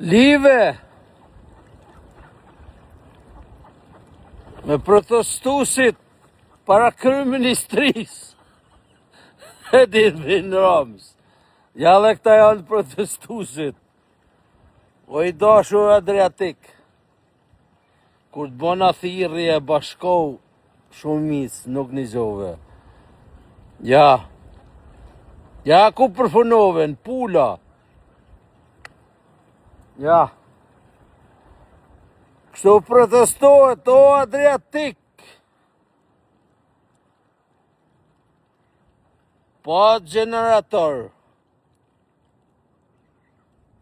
Live me protestuesit para kryeministrisë e Edin Ramës. Ja dhe këta janë protestuesit. O i dashur Adriatik, kur të bona thirrje bashkou shumicë nuk nizove. Ja ku përfunove në pula. Ja. Kështu protestohet o Adriatik. Pa generator.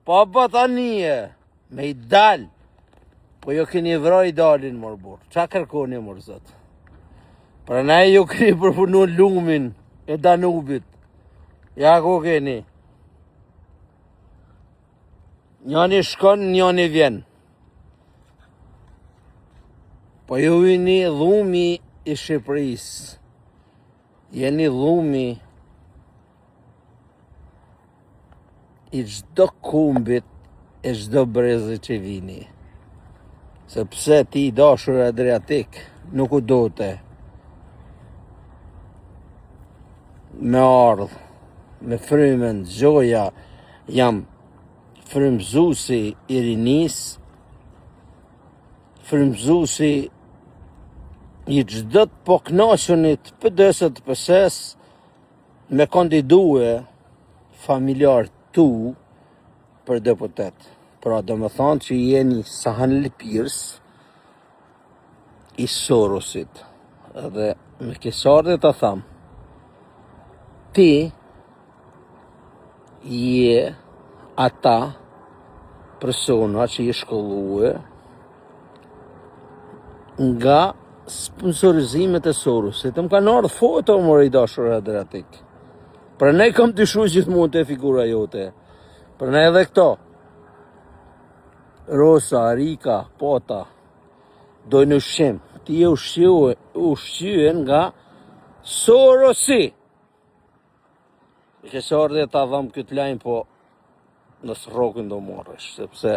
Pa batanie. Me i dal. Po jo keni vroj dalin morbur. Qa kërkoni mor zot? Pra ne ju keni përpunu lumin e Danubit. Ja ku keni. Njani shkon, njani vjen. Po ju jeni dhumi i Shqipërisë. Jeni dhumi i çdo kumbit e çdo brezi që vini. Sepse ti i dashur Adriatik nuk u dote me ardh, me frymën, gjoja, jam frymëzuesi i rinis, frymëzuesi i çdo të poknoqenit PD-s të PS-s me kandidue familjar tu për deputet. Pra do me thonë që jeni sahan lëpirs i Sorosit. Edhe me kësardhe të tham, ti je ata persona që je shkollue nga sponsorizimet e Sorosit. Më kanë ardhur foto mor i dashur Adriatik. Pra ne kam dyshu gjithmonë te figura jote. Pra ne edhe këto. Rosa, Rika, Pota, dojnë ushqim. Ti e ushqyen nga Sorosi. Kësardhe ta dham këtë lajm, po nësë rrokën do morresh, sepse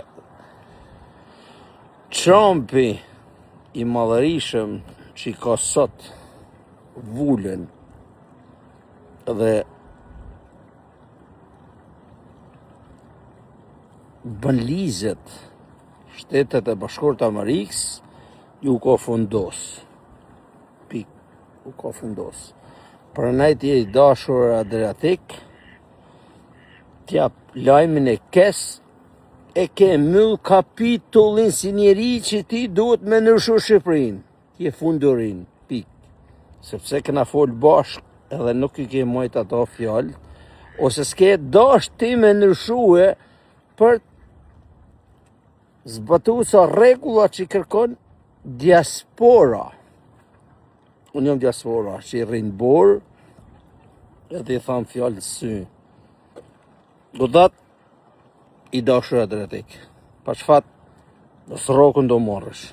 Trumpi i madhërishëm që i ka sot vulën dhe bën lizet Shtetet e Bashkuara të Amerikës, ju ka fundos. Pik, ju ka fundos. Prandaj ti i dashur Adriatik, t'jap lajmin e kes, e ke myll kapitullin si njeri që ti duhet me ndryshu Shqipërinë. Ti e fundurin, pik. Sepse kena fol bashk edhe nuk i ke mojt ato fjallë, ose s'ke dash ti me ndryshue për zbatuar rregulla që kërkon diaspora. Unë jam diaspora, që i rrinë borë, edhe i tham fjallë të sy. Godat i dashur Adriatik. Pa çfat, nësë rrokën do morresh.